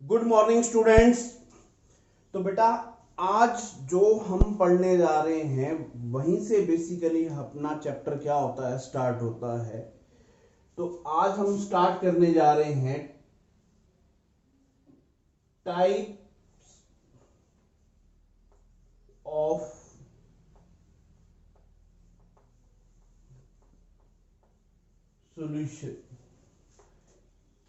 Good morning students. तो बेटा आज जो हम पढ़ने जा रहे हैं वहीं से बेसिकली अपना चैप्टर क्या होता है स्टार्ट होता है। तो आज हम स्टार्ट करने जा रहे हैं टाइप ऑफ सॉल्यूशन।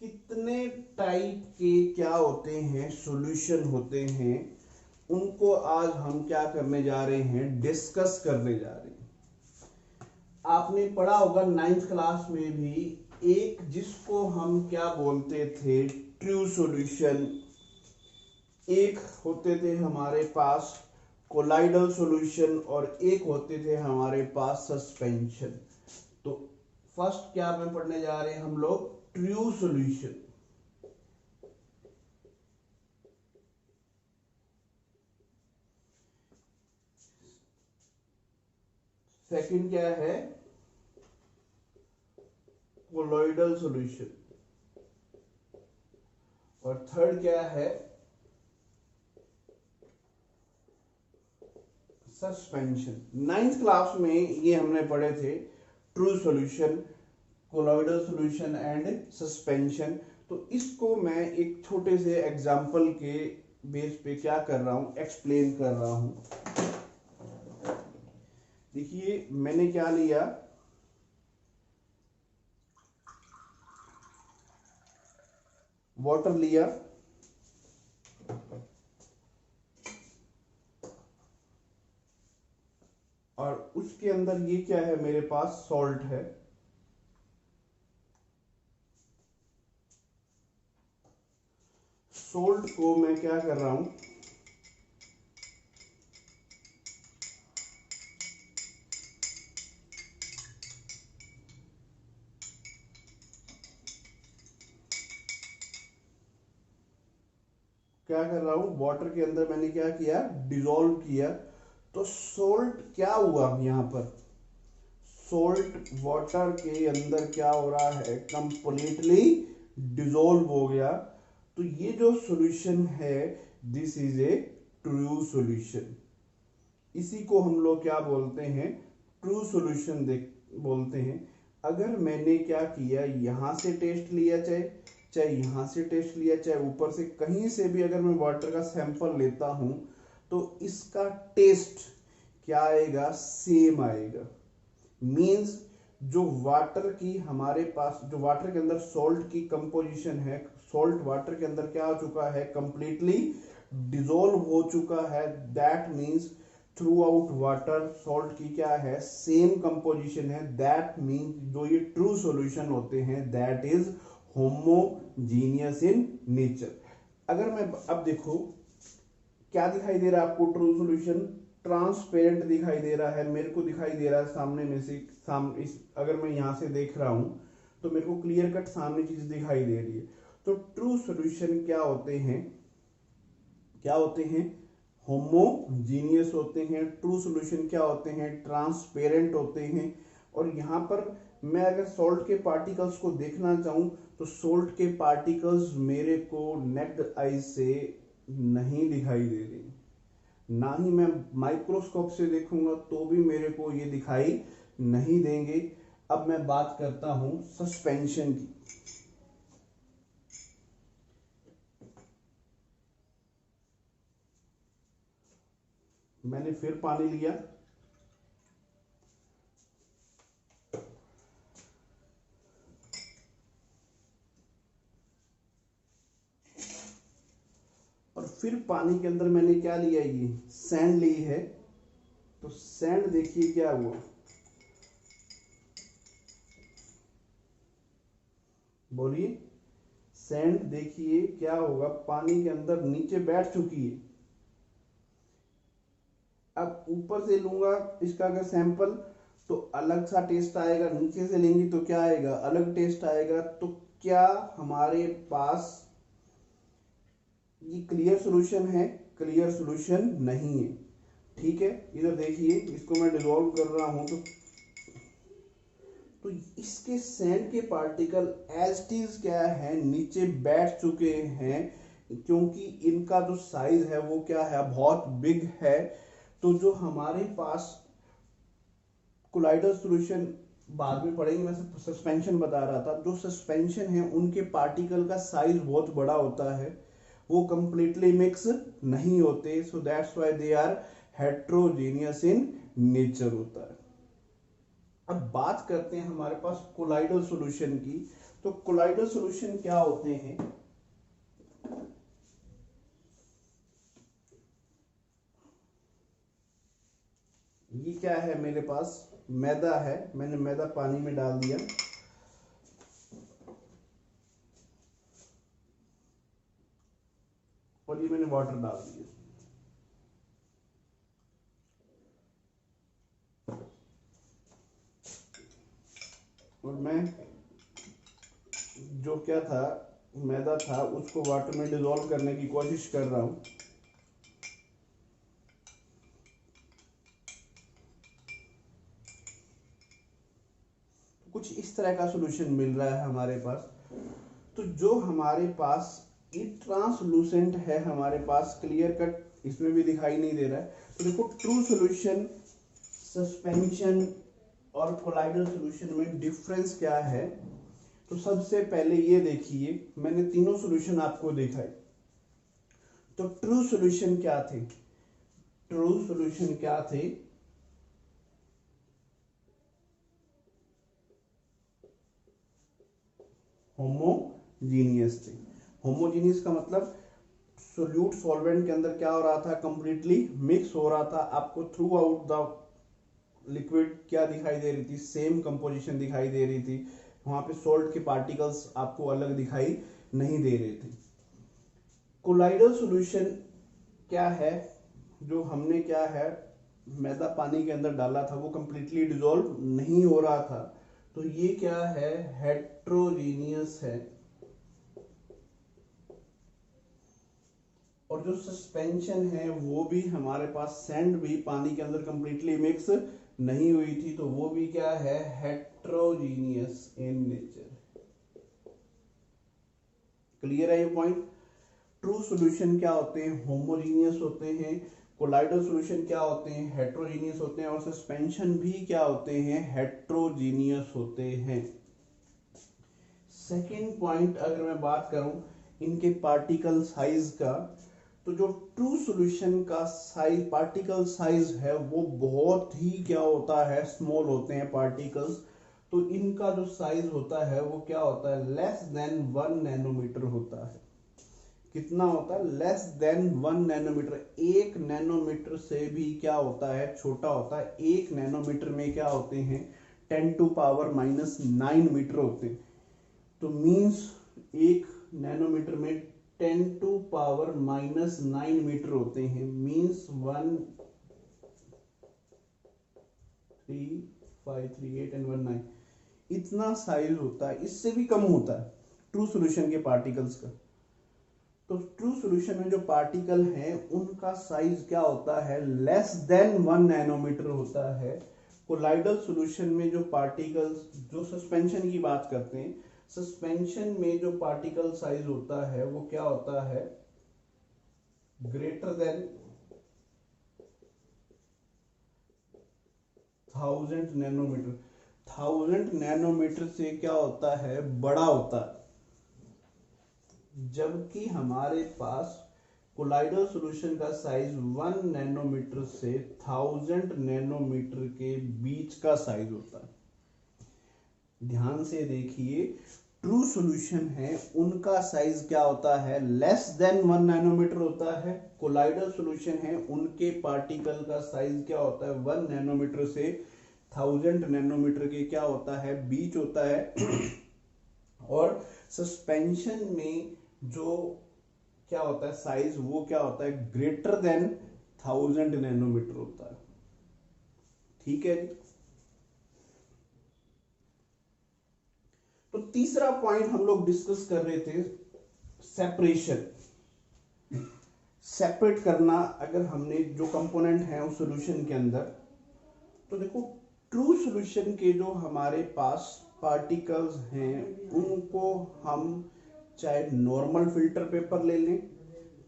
कितने टाइप के क्या होते हैं सॉल्यूशन होते हैं, उनको आज हम क्या करने जा रहे हैं, डिस्कस करने जा रहे हैं। आपने पढ़ा होगा नाइन्थ क्लास में भी एक जिसको हम क्या बोलते थे ट्रू सॉल्यूशन, एक होते थे हमारे पास कोलाइडल सॉल्यूशन और एक होते थे हमारे पास सस्पेंशन। तो फर्स्ट क्या में पढ़ने जा रहे हैं हम लोग ट्रू सॉल्यूशन। सेकंड क्या है कोलॉइडल सॉल्यूशन और थर्ड क्या है सस्पेंशन। नाइन्थ क्लास में ये हमने पढ़े थे true solution, colloidal solution and suspension. तो इसको मैं एक छोटे से एग्जांपल के बेस पे क्या कर रहा हूं, एक्सप्लेन कर रहा हूं। देखिए मैंने क्या लिया, वाटर लिया और उसके अंदर ये क्या है, मेरे पास सॉल्ट है। सॉल्ट को मैं क्या कर रहा हूं, क्या कर रहा हूं, वाटर के अंदर मैंने क्या किया, डिसॉल्व किया। तो सॉल्ट क्या हुआ यहां पर, सॉल्ट वाटर के अंदर क्या हो रहा है, कंप्लीटली डिसॉल्व हो गया। तो ये जो सॉल्यूशन है this is a true solution. इसी को हम लोग क्या बोलते हैं, ट्रू सॉल्यूशन देख बोलते हैं। अगर मैंने क्या किया, यहां से टेस्ट लिया, चाहे चाहे यहां से टेस्ट लिया, चाहे ऊपर से कहीं से भी अगर मैं वाटर का सैंपल लेता हूं तो इसका टेस्ट क्या आएगा, सेम आएगा। मींस जो वाटर की हमारे पास, जो वाटर के अंदर सॉल्ट की कंपोजिशन है, सॉल्ट वाटर के अंदर क्या हो चुका है, कंप्लीटली डिसॉल्व हो चुका है। That means through out water salt की क्या है, सेम कंपोजिशन है। दैट मींस जो ये ट्रू सॉल्यूशन होते हैं that is homogeneous in nature. अगर मैं अब देखो क्या दिखाई दे रहा है आपको, ट्रू सॉल्यूशन ट्रांसपेरेंट दिखाई दे रहा है, मेरे को दिखाई दे रहा है सामने में से इस अगर मैं यहां से देख रहा हूं तो मेरे को क्लियर कट सामने चीज दिखाई दे रही है। तो ट्रू सॉल्यूशन क्या होते हैं, क्या होते हैं, होमोजीनियस होते हैं। ट्रू सॉल्यूशन क्या होते हैं, ट्रांसपेरेंट होते हैं। और यहाँ पर मैं अगर सॉल्ट के पार्टिकल्स को देखना चाहूँ तो सॉल्ट के पार्टिकल्स मेरे को नेक्ड आई से नहीं दिखाई दे रही, ना ही मैं माइक्रोस्कोप से देखूंगा तो भी मेरे को ये दिखाई नहीं देंगे। अब मैं बात करता हूं सस्पेंशन की। मैंने फिर पानी लिया और फिर पानी के अंदर मैंने क्या लिया, ये सैंड ली है। तो सैंड देखिए क्या हुआ, बोलिए, सैंड देखिए क्या होगा, पानी के अंदर नीचे बैठ चुकी है। अब ऊपर से लूंगा इसका अगर सैंपल तो अलग सा टेस्ट आएगा, नीचे से लेंगे तो क्या आएगा, अलग टेस्ट आएगा। तो क्या हमारे पास ये क्लियर सॉल्यूशन है, क्लियर सॉल्यूशन नहीं है। ठीक है, इधर देखिए इसको मैं डिसॉल्व कर रहा हूं तो इसके सैंड के पार्टिकल एज इट इज क्या है, नीचे बैठ चुके हैं। क्योंकि इनका जो साइज है वो क्या है, बहुत बिग है। तो जो हमारे पास कोलाइडल सॉल्यूशन बाद में पढ़ेंगे, मैं सस्पेंशन बता रहा था, जो सस्पेंशन है उनके पार्टिकल का साइज बहुत बड़ा होता है, वो कंप्लीटली मिक्स नहीं होते, so that's why they are heterogeneous in nature होता है। अब बात करते हैं हमारे पास कोलाइडल सॉल्यूशन की। तो कोलाइडल सॉल्यूशन क्या होते हैं? ये क्या है, मेरे पास मैदा है, मैंने मैदा पानी में डाल दिया, और ये मैंने वाटर डाल दिया। और मैं जो क्या था, मैदा था, उसको वाटर में डिसॉल्व करने की कोशिश कर रहा हूं। कुछ इस तरह का सॉल्यूशन मिल रहा है हमारे पास। तो जो हमारे पास ये ट्रांसलूसेंट है, हमारे पास क्लियर कट इसमें भी दिखाई नहीं दे रहा है। तो देखो, ट्रू सॉल्यूशन, सस्पेंशन और कोलाइडल सॉल्यूशन में डिफरेंस क्या है। तो सबसे पहले ये देखिए, मैंने तीनों सॉल्यूशन आपको दिखाए। तो ट्रू सॉल्यूशन क्या थे? ट्रू सॉल्यूशन क्या थे? होमोजीनियस थे। होमोजीनियस का मतलब सोल्यूट सॉल्वेंट के अंदर क्या हो रहा था, कंप्लीटली मिक्स हो रहा था। आपको थ्रू आउट द लिक्विड क्या दिखाई दे रही थी, सेम कंपोजिशन दिखाई दे रही थी। वहां पे सोल्ट के पार्टिकल्स आपको अलग दिखाई नहीं दे रहे थे। कोलाइडल सॉल्यूशन क्या है? जो हमने क्या है, मैदा पानी के अंदर डाला था, वो कंप्लीटली डिसॉल्व नहीं हो रहा था। तो ये क्या है, हेट्रोजीनियस है। और जो सस्पेंशन है वो भी हमारे पास, सैंड भी पानी के अंदर कंप्लीटली मिक्स नहीं हुई थी, तो वो भी क्या है, हेट्रोजीनियस इन नेचर। क्लियर है ये पॉइंट? ट्रू सॉल्यूशन क्या होते हैं, होमोजीनियस होते हैं। कोलाइडल सॉल्यूशन क्या होते हैं, हेट्रोजीनियस होते हैं। और सस्पेंशन भी क्या होते हैं, हेट्रोजीनियस होते हैं। सेकेंड पॉइंट अगर मैं बात करूं इनके पार्टिकल साइज का, तो जो ट्रू सॉल्यूशन का साइज, पार्टिकल साइज है, वो बहुत ही क्या होता है, स्मॉल होते हैं पार्टिकल्स। तो इनका जो साइज होता है वो क्या होता है, लेस देन 1 नैनोमीटर होता है। कितना होता है, लेस देन 1 नैनोमीटर। 1 नैनोमीटर से भी क्या होता है, छोटा होता है। 1 नैनोमीटर में क्या होते हैं, 10⁻⁹ मीटर होते हैं। तो मींस 1 नैनोमीटर में 10⁻⁹ मीटर होते हैं। मींस 1 3 5 3 8 एंड 1 9, इतना साइज होता है। इससे भी कम होता है ट्रू सॉल्यूशन के पार्टिकल्स का। तो ट्रू सॉल्यूशन में जो पार्टिकल हैं उनका साइज क्या होता है, लेस देन 1 नैनोमीटर होता है। कोलाइडल सॉल्यूशन में जो पार्टिकल्स, जो सस्पेंशन की बात करते हैं, सस्पेंशन में जो पार्टिकल साइज होता है वो क्या होता है, ग्रेटर देन 1000 नैनोमीटर। 1000 नैनोमीटर से क्या होता है, बड़ा होता है। जबकि हमारे पास कोलाइडल सॉल्यूशन का साइज 1 नैनोमीटर से 1000 नैनोमीटर के बीच का साइज होता है। ध्यान से देखिए, ट्रू सॉल्यूशन है उनका साइज क्या होता है, लेस देन 1 नैनोमीटर होता है। कोलाइडल सॉल्यूशन है उनके पार्टिकल का साइज क्या होता है, 1 नैनोमीटर से 1000 नैनोमीटर के क्या होता है, बीच होता है। और सस्पेंशन में जो क्या होता है साइज, वो क्या होता है, ग्रेटर देन 1000 नैनोमीटर होता है। ठीक है जी। तो तीसरा पॉइंट हम लोग डिस्कस कर रहे थे, सेपरेशन, सेपरेट करना। अगर हमने जो कंपोनेंट है उस सॉल्यूशन के अंदर, तो देखो ट्रू सॉल्यूशन के जो हमारे पास पार्टिकल्स हैं उनको हम चाहे नॉर्मल फिल्टर पेपर ले लें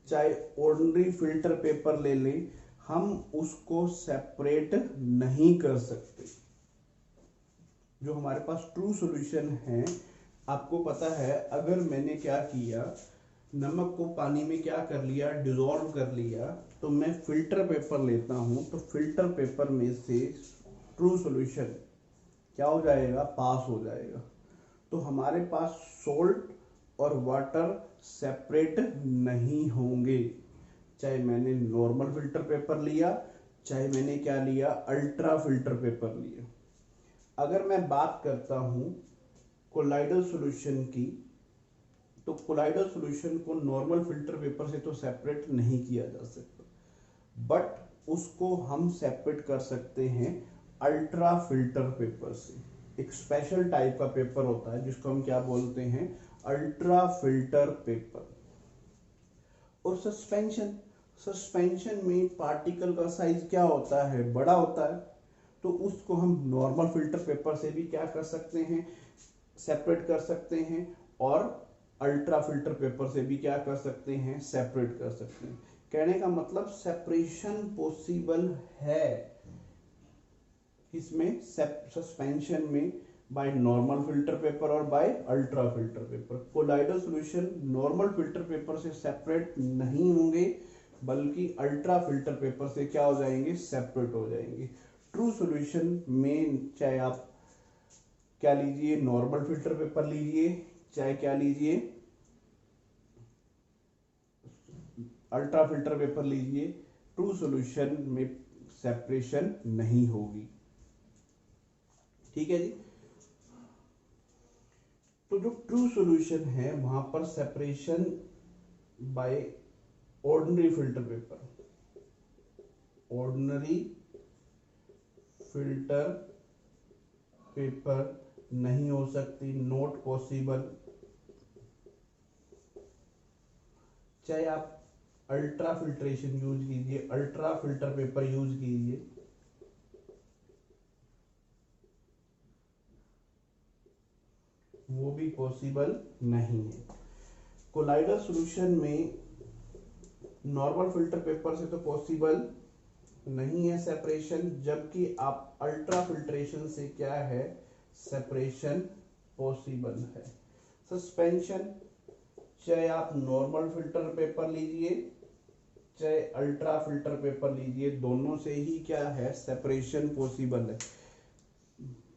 चाहे ऑर्डिनरी फिल्टर पेपर ले लें, हम उसको सेपरेट नहीं कर सकते। जो हमारे पास ट्रू सॉल्यूशन है, आपको पता है, अगर मैंने क्या किया, नमक को पानी में क्या कर लिया, डिसॉल्व कर लिया, तो मैं फिल्टर पेपर लेता हूं, तो फिल्टर पेपर में से ट्रू सॉल्यूशन क्या हो जाएगा, पास हो जाएगा। तो हमारे पास सोल्ट और वाटर सेपरेट नहीं होंगे, चाहे मैंने नॉर्मल फिल्टर पेपर लिया, चाहे मैंने क्या लिया, अल्ट्रा फिल्टर पेपर लिया। अगर मैं बात करता हूं कोलाइडल सॉल्यूशन की, तो कोलाइडल सॉल्यूशन को नॉर्मल फिल्टर पेपर से तो सेपरेट नहीं किया जा सकता, बट उसको हम सेपरेट कर सकते हैं अल्ट्रा फिल्टर पेपर से। एक स्पेशल टाइप का पेपर होता है जिसको हम क्या बोलते हैं, अल्ट्रा फिल्टर पेपर। और सस्पेंशन, सस्पेंशन में पार्टिकल का साइज क्या होता है, बड़ा होता है, तो उसको हम नॉर्मल फिल्टर पेपर से भी क्या कर सकते हैं, सेपरेट कर सकते हैं, और अल्ट्रा फिल्टर पेपर से भी क्या कर सकते हैं, सेपरेट कर सकते हैं। कहने का मतलब सेपरेशन पॉसिबल है इसमें, सस्पेंशन में, बाय नॉर्मल फिल्टर पेपर और by ultra filter paper. Colloidal solution normal filter paper से सेपरेट नहीं होंगे, बल्कि अल्ट्रा फिल्टर पेपर से क्या हो जाएंगे, सेपरेट हो जाएंगे। ट्रू सॉल्यूशन में चाहे आप क्या लीजिए, नॉर्मल फिल्टर पेपर लीजिए, चाहे क्या लीजिए, अल्ट्रा फिल्टर पेपर लीजिए, ट्रू सॉल्यूशन में सेपरेशन नहीं होगी। ठीक है जी। तो जो ट्रू सॉल्यूशन है वहां पर separation by ordinary filter paper, ordinary filter paper नहीं हो सकती, नॉट पॉसिबल। चाहे आप अल्ट्रा फिल्ट्रेशन यूज कीजिए, अल्ट्रा फिल्टर पेपर यूज कीजिए, वो भी पॉसिबल नहीं है। कोलाइडल सॉल्यूशन में नॉर्मल फिल्टर पेपर से तो पॉसिबल नहीं है सेपरेशन, जबकि आप अल्ट्रा फिल्ट्रेशन से क्या है, सेपरेशन पॉसिबल है। सस्पेंशन, चाहे आप नॉर्मल फिल्टर पेपर लीजिए, चाहे अल्ट्रा फिल्टर पेपर लीजिए, दोनों से ही क्या है, सेपरेशन पॉसिबल है।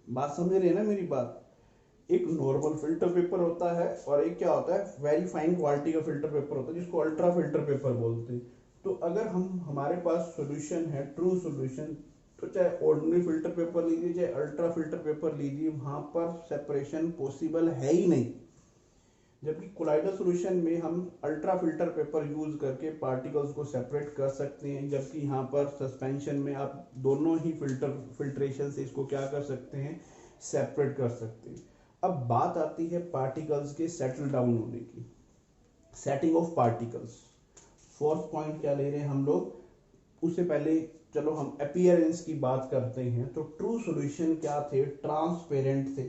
बात समझ रहे हैं ना मेरी बात। एक नॉर्मल फिल्टर पेपर होता है और एक क्या होता है, वेरी फाइन क्वालिटी का फिल्टर पेपर होता है जिसको अल्ट्रा फिल्टर पेपर बोलते हैं। तो अगर हम हमारे पास सॉल्यूशन है, ट्रू सॉल्यूशन, तो चाहे ऑर्डिनरी फिल्टर पेपर लीजिए, चाहे अल्ट्रा फिल्टर पेपर लीजिए, वहां पर सेपरेशन पॉसिबल है ही नहीं। जबकि कोलाइडल सॉल्यूशन में हम अल्ट्रा फिल्टर पेपर यूज करके पार्टिकल्स को सेपरेट कर सकते हैं, जबकि यहाँ पर सस्पेंशन में आप दोनों ही फिल्ट्रेशन से इसको क्या कर सकते हैं, सेपरेट कर सकते हैं। अब बात आती है पार्टिकल्स के सेटल डाउन होने की, setting of particles. Fourth point क्या ले रहे हैं हम लोग, उससे पहले चलो हम अपीयरेंस की बात करते हैं। तो ट्रू सॉल्यूशन क्या थे, ट्रांसपेरेंट थे।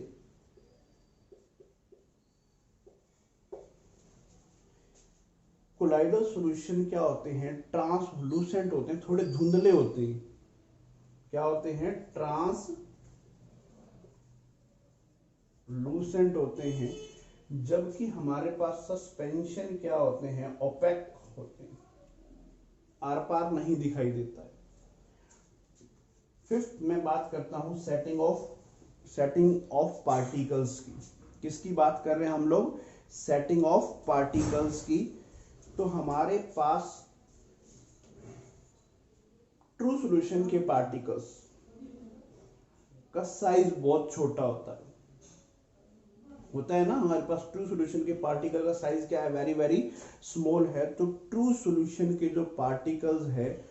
कोलाइडल सॉल्यूशन क्या होते हैं, ट्रांसलूसेंट होते हैं, थोड़े धुंधले होते हैं। क्या होते हैं, ट्रांसलूसेंट होते हैं। जबकि हमारे पास सस्पेंशन क्या होते हैं, ओपेक होते हैं, आर पार नहीं दिखाई देता है। फिफ्थ मैं बात करता हूं सेटिंग ऑफ पार्टिकल्स की। किसकी बात कर रहे हैं हम लोग, सेटिंग ऑफ पार्टिकल्स की। तो हमारे पास ट्रू सॉल्यूशन के पार्टिकल्स का साइज बहुत छोटा होता है ना, हमारे पास ट्रू सॉल्यूशन के पार्टिकल का साइज क्या है, वेरी वेरी स्मॉल है। तो ट्रू सॉल्यूशन के जो पार्टिकल्स है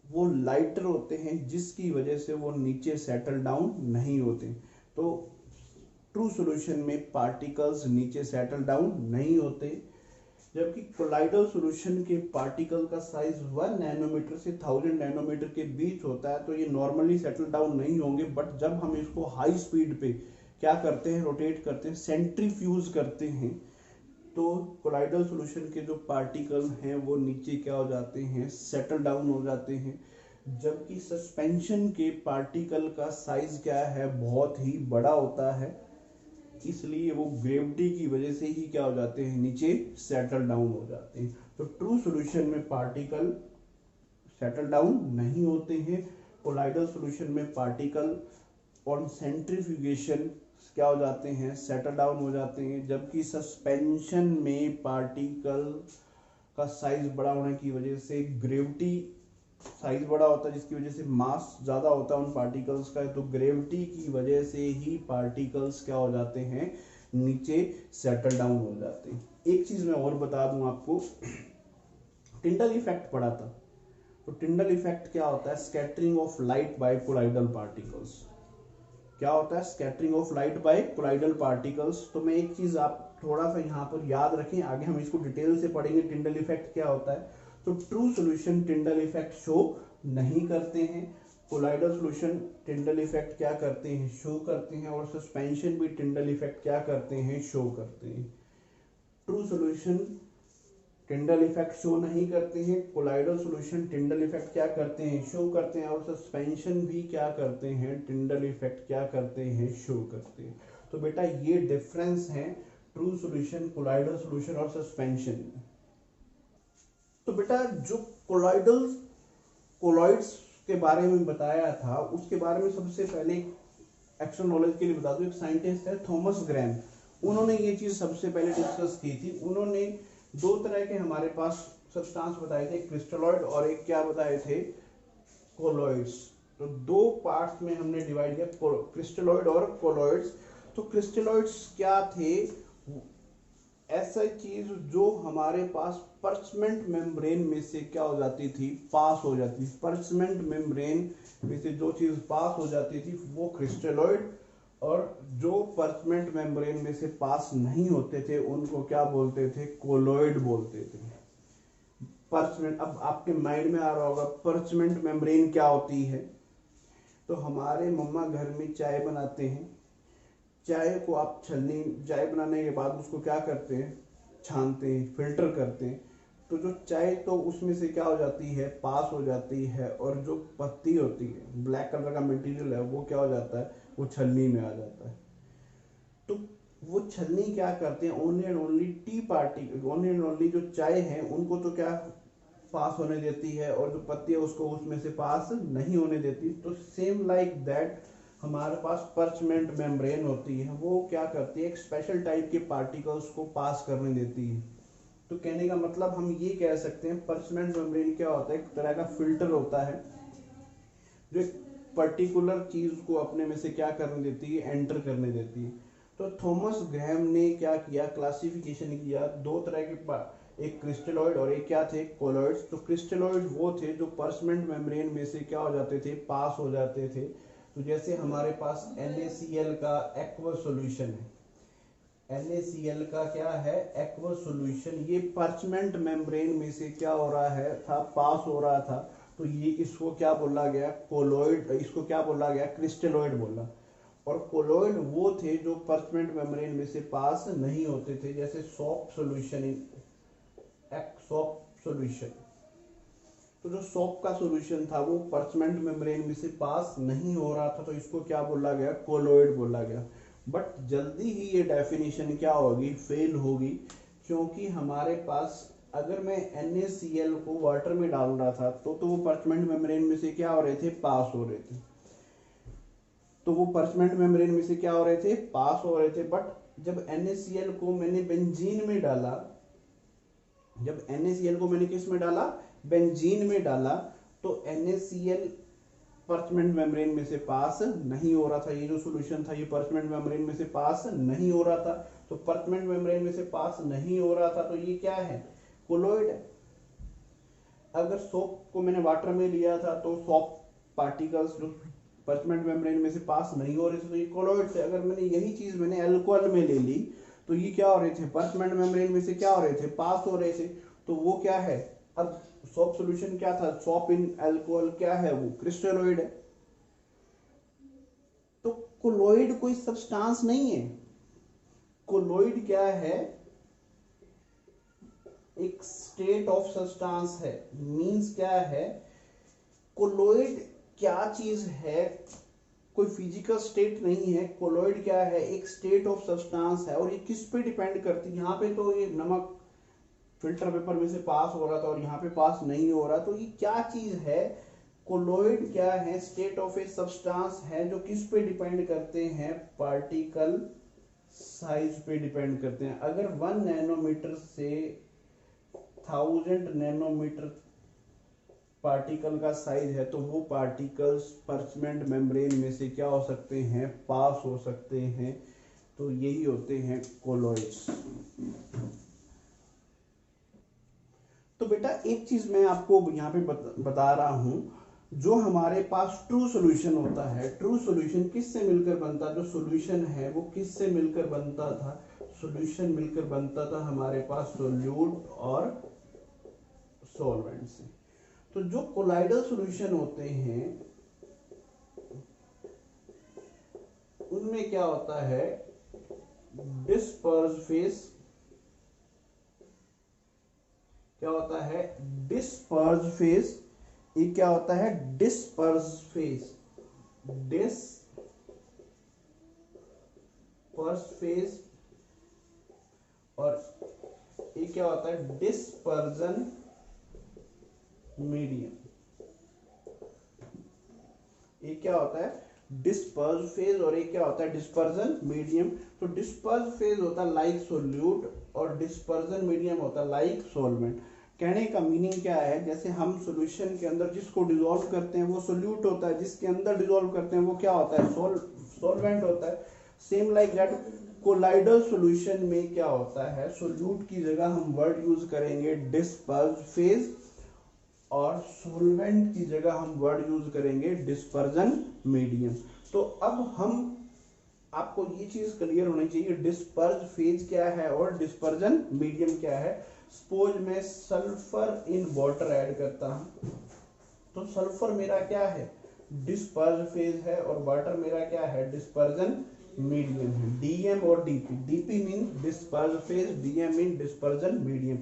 वो लाइटर होते हैं, जिसकी वजह से वो नीचे सेटल डाउन नहीं होते। तो ट्रू सॉल्यूशन में पार्टिकल्स नीचे सेटल डाउन नहीं होते, जबकि कोलाइडल सॉल्यूशन के पार्टिकल का साइज 1 नैनोमीटर से 1000 नैनोमीटर के बीच होता है। तो ये नॉर्मली सेटल डाउन नहीं होंगे, बट जब हम इसको हाई स्पीड पे क्या करते हैं, रोटेट करते हैं, सेंट्रीफ्यूज करते हैं, तो कोलाइडल सॉल्यूशन के जो पार्टिकल हैं वो नीचे क्या हो जाते हैं, सेटल डाउन हो जाते हैं, जबकि सस्पेंशन के पार्टिकल का साइज क्या है, बहुत ही बड़ा होता है, इसलिए वो ग्रेविटी की वजह से ही क्या हो जाते हैं, नीचे सेटल डाउन हो जाते हैं। तो ट्रू सॉल्यूशन में पार्टिकल सेटल डाउन नहीं होते हैं, कोलाइडल सॉल्यूशन में पार्टिकल ऑन सेंट्रीफ्यूगेशन क्या हो जाते हैं, सेटल डाउन हो जाते हैं, जबकि सस्पेंशन में पार्टिकल का साइज बड़ा होने की वजह से ग्रेविटी साइज बड़ा होता है, जिसकी वजह से मास ज़्यादा होता है उन पार्टिकल्स का, तो ग्रेविटी की वजह से ही पार्टिकल्स क्या हो जाते हैं, नीचे सेटल डाउन हो जाते हैं। एक चीज़ मैं और बता दूं आपको, टिंडल इफेक्ट पढ़ा था, तो टिंडल इफेक्ट क्या होता है, scattering of light by colloidal particles. क्या होता है, scattering of light by colloidal particles. तो मैं एक चीज आप थोड़ा सा यहाँ पर याद रखें, आगे हम इसको डिटेल से पढ़ेंगे टिंडल इफेक्ट क्या होता है। तो true solution Tyndall effect show नहीं करते हैं, कोलाइडल सॉल्यूशन टिंडल इफेक्ट क्या करते हैं, शो करते हैं, और सस्पेंशन भी टिंडल इफेक्ट क्या करते हैं, शो करते हैं। True solution Tyndall effect show नहीं करते हैं, कोलाइडल सॉल्यूशन टिंडल इफेक्ट क्या करते हैं, शो करते हैं, और सस्पेंशन भी क्या करते हैं, टिंडल इफेक्ट क्या करते हैं, शो करते हैं। तो बेटा ये डिफरेंस है ट्रू सॉल्यूशन, कोलाइडल सॉल्यूशन और सस्पेंशन। तो बेटा जो कोलॉइड्स के बारे में बताया था, उसके बारे में सबसे पहले एक्स्ट्रा नॉलेज के लिए बता दूं, एक साइंटिस्ट है थॉमस ग्रैम, उन्होंने ये चीज सबसे पहले डिस्कस की थी। उन्होंने दो तरह के हमारे पास सब्सटेंस बताए थे, क्रिस्टलॉइड और एक क्या बताए थे, कोलॉइड्स। तो दो पार्ट्स में हमने डिवाइड किया, क्रिस्टलॉइड और कोलॉइड्स। तो क्रिस्टलॉइड्स क्या थे, ऐसा चीज जो हमारे पास पर्चमेंट मेम्ब्रेन में से क्या हो जाती थी, पास हो जाती थी। पर्चमेंट मेम्ब्रेन में से जो चीज पास हो जाती थी वो क्रिस्टलॉइड, और जो पर्चमेंट मेम्ब्रेन में से पास नहीं होते थे उनको क्या बोलते थे, कोलॉइड बोलते थे। पर्चमेंट, अब आपके माइंड में आ रहा होगा पर्चमेंट मेम्ब्रेन क्या होती है। तो हमारे मम्मा घर में चाय बनाते हैं, चाय को आप छलनी, चाय बनाने के बाद उसको क्या करते हैं, छानते हैं, फिल्टर करते हैं। तो जो चाय तो उसमें से क्या हो जाती है, पास हो जाती है, और जो पत्ती होती है, ब्लैक कलर का मटेरियल है, वो क्या हो जाता है, वो छलनी में आ जाता है। तो वो छलनी क्या करते हैं, only and only T party, only and only जो चाय है उनको तो क्या पास होने देती है, और जो पत्ती है उसको उसमें से पास नहीं होने देती। तो सेम लाइक दैट हमारे पास पर्चमेंट मेम्ब्रेन होती है, वो क्या करती है, एक स्पेशल टाइप के पार्टिकल्स को पास करने देती है। तो कहने का मतलब हम ये कह सकते हैं पर्चमेंट मेम्ब्रेन क्या होता है, एक तरह का फिल्टर होता है जो एक पर्टिकुलर चीज को अपने में से क्या करने देती है, एंटर करने देती है। तो थॉमस ग्रैहम ने क्या किया, क्लासिफिकेशन किया दो तरह के, एक क्रिस्टलॉइड और एक क्या थे, कोलॉइड्स। तो क्रिस्टलॉइड वो थे जो पर्चमेंट मेम्ब्रेन में से क्या हो जाते थे, पास हो जाते थे। तो जैसे हमारे पास NaCl का एक्वस सॉल्यूशन है, NaCl का क्या है, एक्वस सॉल्यूशन, ये पर्चमेंट मेम्ब्रेन में से क्या हो रहा है था, पास हो रहा था। तो ये इसको क्या बोला गया, कोलॉइड, इसको क्या बोला गया, क्रिस्टलॉइड बोला। और कोलॉइड वो थे जो पर्चमेंट मेम्ब्रेन में से पास नहीं होते थे, जैसे सॉफ्ट सॉल्यूशन, सॉफ्ट सॉल्यूशन। तो जो सॉप का सॉल्यूशन था वो पर्चमेंट मेम्ब्रेन में से पास नहीं हो रहा था, तो इसको क्या बोला गया, कोलॉइड बोला गया। बट जल्दी ही ये डेफिनेशन क्या होगी, फेल होगी, क्योंकि हमारे पास अगर मैं NaCl को वाटर में डाल रहा था तो वो पर्चमेंट मेम्ब्रेन में से क्या हो रहे थे, पास हो रहे थे। तो वो पर्चमेंट मेम्ब्रेन में से क्या हो रहे थे, पास हो रहे थे। बट जब NaCl को मैंने बेंजीन में डाला, जब NaCl को मैंने किस में डाला, बेंजीन में डाला, तो NaCl पर्चमेंट मेम्ब्रेन में से पास नहीं हो रहा था। ये जो सॉल्यूशन था ये पर्चमेंट मेम्ब्रेन में से पास नहीं हो रहा था। तो पर्चमेंट मेम्ब्रेन में से पास नहीं हो रहा था, तो ये क्या है, कोलॉइड है। अगर सोप को मैंने वाटर में लिया था तो सोप पार्टिकल्स जो पर्चमेंट मेम्ब्रेन में से पास नहीं हो रहे थे, तो ये कोलॉइड थे। अगर मैंने यही चीज मैंने अल्कोहल में ले ली तो ये क्या हो रहे थे, पर्चमेंट मेम्ब्रेन में से क्या हो रहे थे, पास हो रहे थे। तो वो क्या है, अब सोप सॉल्यूशन क्या था, सोप इन अल्कोहल क्या है, वो क्रिस्टलॉइड है। तो कोलॉइड कोई सब्सटेंस नहीं है। कोलॉइड क्या है, एक स्टेट ऑफ सब्सटेंस है। मींस क्या है, कोलोइड क्या चीज है, कोई फिजिकल स्टेट नहीं है। कोलोइड क्या है, एक स्टेट ऑफ सब्सटेंस है। और ये किस पे डिपेंड करती है, यहाँ पे तो ये नमक फिल्टर पेपर में से पास हो रहा था और यहाँ पे पास नहीं हो रहा, तो ये क्या चीज है, कोलोइड क्या है, स्टेट ऑफ ए सब्सटेंस है जो किस पे डिपेंड करते हैं, पार्टिकल साइज पे डिपेंड करते हैं। अगर 1 नैनोमीटर से 1000 नैनोमीटर पार्टिकल का साइज है तो वो पार्टिकल्स परचमेंट मेम्ब्रेन में से क्या हो सकते हैं, पास हो सकते हैं। तो यही होते हैं कोलोइड्स। तो बेटा एक चीज मैं आपको यहाँ पे बता रहा हूं, जो हमारे पास ट्रू सॉल्यूशन होता है, ट्रू सॉल्यूशन किससे मिलकर बनता, जो सॉल्यूशन है वो किससे मिलकर बनता था, सॉल्यूशन मिलकर बनता था हमारे पास सोल्यूट और सॉल्वेंट से। तो जो कोलाइडल सॉल्यूशन होते हैं उनमें क्या होता है, डिस्पर्स फेज, क्या होता है, डिस्पर्स फेज। ये क्या होता है, डिस्पर्स फेज, डिस्पर्स फेज। और ये क्या होता है, डिस्पर्जन मीडियम। ये क्या होता है, डिस्पर्स फेज, और ये क्या होता है, डिस्पर्जन मीडियम। तो डिस्पर्स फेज होता है लाइक सोल्यूट और डिस्पर्जन मीडियम होता है लाइक सॉल्वेंट। कहने का मीनिंग क्या है, जैसे हम सॉल्यूशन के अंदर जिसको डिसॉल्व करते हैं वो सोल्यूट होता है, जिसके अंदर डिसॉल्व करते हैं वो क्या होता है, सॉल्वेंट होता है। Same like that colloidal solution में क्या होता है, सोल्यूट की जगह हम वर्ड यूज करेंगे डिस्पर्स फेज, और सॉल्वेंट की जगह हम वर्ड यूज करेंगे डिस्पर्जन मीडियम। तो अब हम आपको ये चीज क्लियर होनी चाहिए, डिस्पर्ज फेज क्या है और डिस्पर्जन मीडियम क्या है। सपोज मैं सल्फर इन वाटर ऐड करता हूं, तो सल्फर मेरा क्या है, डिस्पर्ज फेज है, और वाटर मेरा क्या है, डिस्पर्जन मीडियम है। डीएम और DP, DP mean disperse phase, DM mean dispersion medium.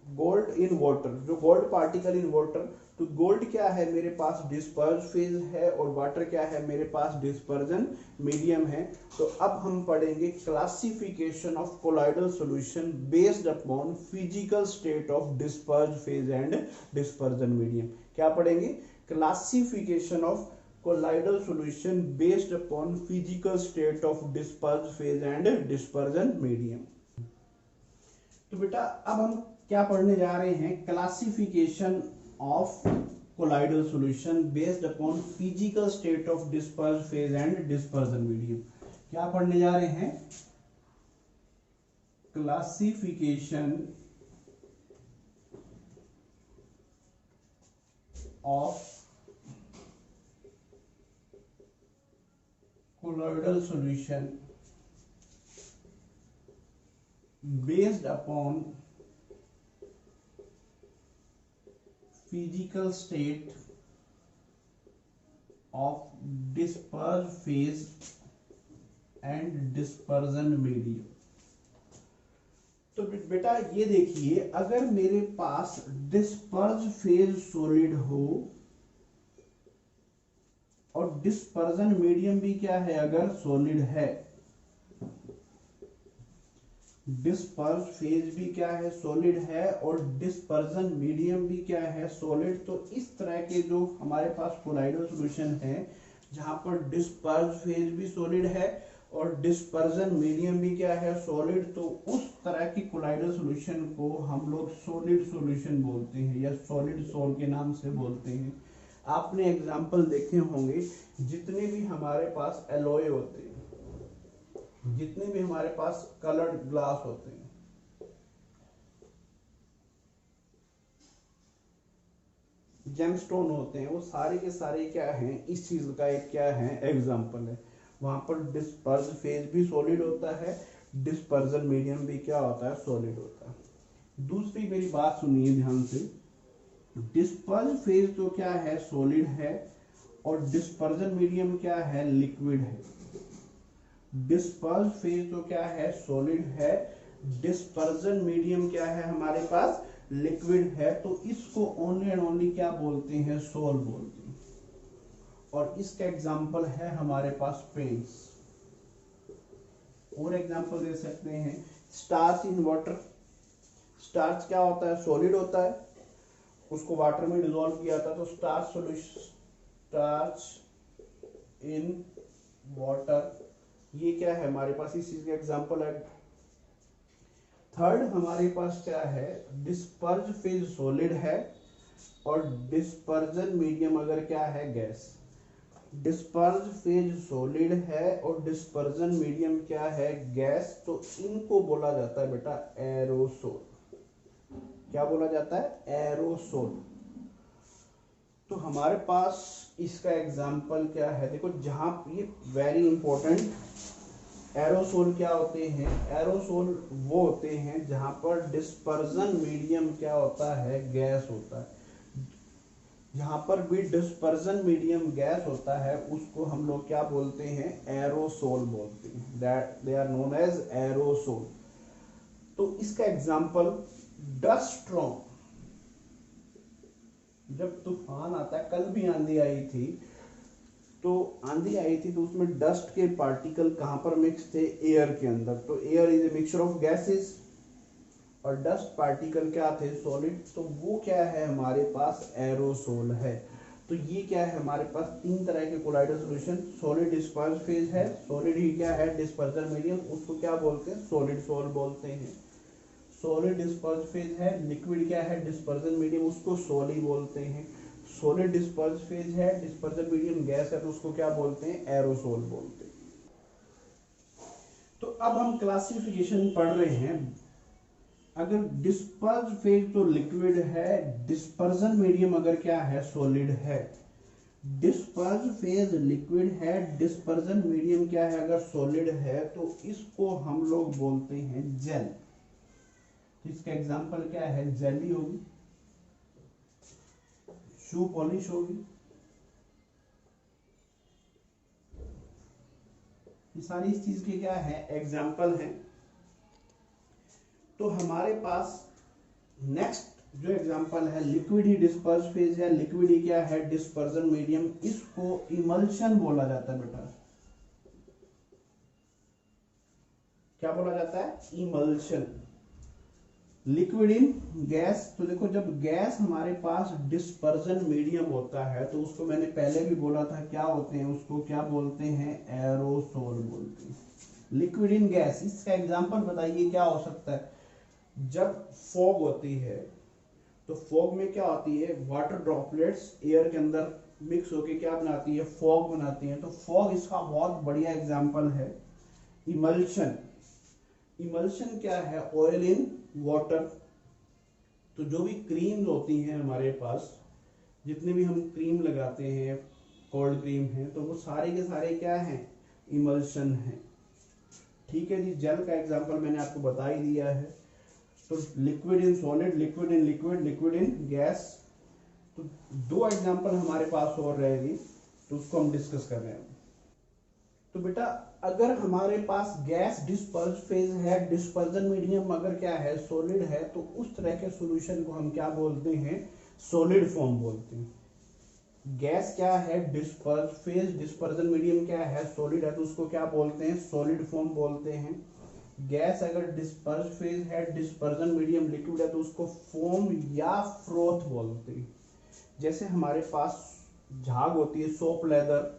Gold in water, जो गोल्ड पार्टिकल इन वाटर, तो गोल्ड क्या है मेरे पास, डिस्पर्ज फेज है, और वाटर क्या है मेरे पास, डिस्पर्जन मीडियम है। तो अब हम पढ़ेंगे classification of colloidal solution based upon physical state of disperse phase and dispersion medium. क्या पढ़ेंगे, classification of colloidal solution based upon physical state of disperse phase and dispersion medium. तो बेटा अब हम क्या पढ़ने जा रहे हैं, classification of colloidal solution based upon physical state of disperse phase and dispersion medium. क्या पढ़ने जा रहे हैं, classification of colloidal solution based upon physical state of disperse phase and dispersion medium। तो बेटा ये देखिए, अगर मेरे पास डिस्पर्स फेज सॉलिड हो और डिस्पर्जन मीडियम भी क्या है, अगर सॉलिड है, डिस्पर्स फेज भी क्या है, सॉलिड है, और डिस्पर्जन मीडियम भी क्या है, सॉलिड। तो इस तरह के जो हमारे पास कोलाइडल सॉल्यूशन है जहां पर डिस्पर्स फेज भी सॉलिड है और डिस्पर्जन मीडियम भी क्या है, सॉलिड, तो उस तरह की कोलाइडल सॉल्यूशन को हम लोग सॉलिड सॉल्यूशन बोलते हैं या सॉलिड सोल के नाम से बोलते हैं। आपने एग्जांपल देखे होंगे, जितने भी हमारे पास एलॉय होते हैं, जितने भी हमारे पास कलर्ड ग्लास होते हैं, जेमस्टोन होते हैं, वो सारे के सारे क्या हैं, इस चीज का एक क्या है, एग्जांपल है। वहां पर डिस्पर्स फेज भी सॉलिड होता है, डिस्पर्जन मीडियम भी क्या होता है, सॉलिड होता है। दूसरी मेरी बात सुनिए ध्यान से, डिस्पर्स फेज तो क्या है, सॉलिड है, और डिस्पर्जन मीडियम क्या है, लिक्विड है। डिस्पर्स फेज तो क्या है, सॉलिड है, डिस्पर्जन मीडियम क्या है हमारे पास, लिक्विड है, तो इसको ओनली एंड ओनली क्या बोलते हैं, सोल बोलते हैं। और इसका एग्जांपल है हमारे पास पेंट्स। और एग्जांपल दे सकते हैं स्टार्च इन वाटर। स्टार्च क्या होता है, सॉलिड होता है, उसको वाटर में डिसॉल्व किया था तो starch solution, starch in water, ये क्या है हमारे पास, इस चीज का एग्जांपल है। थर्ड हमारे पास क्या है, डिस्पर्ज फेज सॉलिड है और डिस्पर्जन मीडियम अगर क्या है, गैस। डिस्पर्ज फेज सॉलिड है और डिस्पर्जन मीडियम क्या है, गैस, तो इनको बोला जाता है बेटा एरोसोल। क्या बोला जाता है, एरोसोल। तो हमारे पास इसका एग्जाम्पल क्या है, देखो जहां ये वेरी इंपॉर्टेंट, एरोसोल क्या होते हैं, एरोसोल वो होते हैं जहां पर डिस्पर्जन मीडियम क्या होता है, गैस होता है। जहां पर भी डिस्पर्जन मीडियम गैस होता है उसको हम लोग क्या बोलते हैं, एरोसोल बोलते हैं, that they are known as aerosol. तो इसका एग्जांपल डस्ट स्टॉर्म, जब तूफान आता है, कल भी आंधी आई थी, तो आंधी आई थी तो उसमें डस्ट के पार्टिकल कहां पर मिक्स थे, एयर के अंदर। तो air is a mixture of gases और डस्ट पार्टिकल क्या थे, सॉलिड, तो वो क्या है हमारे पास, एरोसोल है। तो ये क्या है हमारे पास, तीन तरह के colloidal solution, solid disperse phase है, सॉलिड ही क्या है, डिस्पर्जन मीडियम, उसको क्या बोलते हैं, सॉलिड सोल बोलते हैं। सॉलिड डिस्पर्स फेज है, लिक्विड क्या है, डिस्पर्जन मीडियम, उसको सोल ही बोलते हैं। सॉलिड डिस्पर्स फेज है, डिस्पर्जन मीडियम गैस है, तो उसको क्या बोलते हैं, एरोसोल बोलते हैं। तो अब हम क्लासिफिकेशन पढ़ रहे हैं। अगर डिस्पर्स फेज तो लिक्विड है, डिस्पर्जन मीडियम अगर क्या है, सॉलिड है। डिस्पर्स फेज लिक्विड है, डिस्पर्जन मीडियम क्या है, अगर सॉलिड है, तो इसको हम लोग बोलते हैं जेल। इसका एग्जांपल क्या है, जेली होगी, शू पॉलिश होगी, ये सारी इस चीज के क्या है, एग्जांपल हैं। तो हमारे पास नेक्स्ट जो एग्जांपल है, लिक्विड ही डिस्पर्स फेज है, लिक्विड ही क्या है, डिस्पर्जन मीडियम, इसको इमल्शन बोला जाता है बेटा। क्या बोला जाता है, इमल्शन। लिक्विड इन गैस, तो देखो जब गैस हमारे पास डिस्पर्जन मीडियम होता है तो उसको मैंने पहले भी बोला था क्या होते हैं, उसको क्या बोलते हैं, एरोसोल बोलते हैं। लिक्विड इन गैस, इसका एग्जांपल बताइए क्या हो सकता है। जब फॉग होती है तो फॉग में क्या होती है, वाटर ड्रॉपलेट्स एयर के अंदर मिक्स होके क्या बनाती है, फॉग बनाती है। तो फॉग इसका बहुत बढ़िया एग्जांपल है। इमल्शन, इमल्शन क्या है, ऑयल इन वाटर। तो जो भी क्रीम्स होती हैं हमारे पास, जितने भी हम क्रीम लगाते हैं, कोल्ड क्रीम है, तो वो सारे के सारे क्या हैं, इमल्शन है। ठीक है जी, जेल का एग्जांपल मैंने आपको बता ही दिया है। तो liquid in solid, liquid in liquid, liquid in gas. तो दो एग्जांपल हमारे पास और रहेगी, तो उसको हम डिस्कस कर रहे हैं। तो बेटा अगर हमारे पास गैस डिस्पर्स फेज है, डिस्पर्जन मीडियम अगर क्या है, सॉलिड है, तो उस तरह के सॉल्यूशन को हम क्या बोलते हैं, सॉलिड फॉर्म बोलते हैं। गैस क्या है, डिस्पर्स फेज, डिस्पर्जन मीडियम क्या है, सॉलिड है, तो उसको क्या बोलते हैं, सॉलिड फॉर्म बोलते हैं। गैस अगर डिस्पर्स फेज है, डिस्पर्जन मीडियम लिक्विड है, तो उसको फोम या फ्रोथ बोलते हैं। जैसे हमारे पास झाग होती है, सोप लेदर,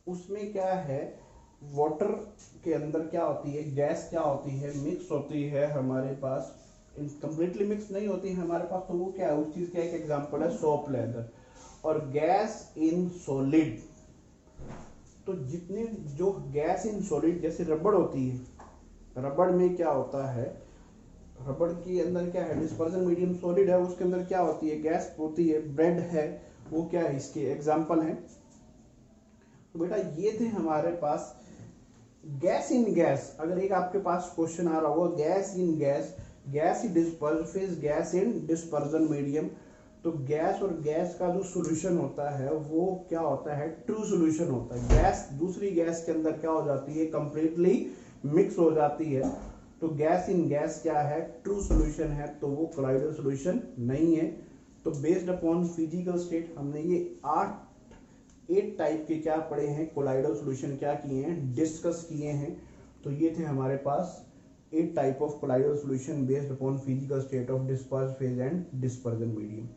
उसमें क्या है, वाटर के अंदर क्या होती है, गैस क्या होती है, मिक्स होती है हमारे पास, कंप्लीटली मिक्स नहीं होती है हमारे पास, तो वो क्या है, उस चीज का एक एग्जांपल है सोप लेदर। और गैस इन सॉलिड, तो जितने जो गैस इन सॉलिड, जैसे रबड़ होती है, रबड़ में क्या होता है, रबड़ के अंदर क्या है, डिस्पर्जन मीडियम सॉलिड है, उसके अंदर क्या होती है, गैस होती है, ब्रेड है, वो क्या है, इसके एग्जांपल है। तो बेटा ये थे हमारे पास गैस इन गैस। अगर एक आपके पास क्वेश्चन आ रहा होगा, gas in gas, gas in disperse phase, gas in dispersion medium, तो गैस और गैस का जो सॉल्यूशन होता है वो क्या होता है, ट्रू सॉल्यूशन होता है। गैस दूसरी गैस के अंदर क्या हो जाती है, कंप्लीटली मिक्स हो जाती है। तो गैस इन गैस क्या है, ट्रू सॉल्यूशन है, तो वो कोलाइडल सॉल्यूशन नहीं है। तो बेस्ड अपॉन फिजिकल स्टेट हमने ये 8 टाइप के क्या पढ़े हैं, कोलाइडल सॉल्यूशन क्या किए हैं, डिस्कस किए हैं। तो ये थे हमारे पास 8 type of colloidal solution based upon physical state of disperse phase and dispersion medium.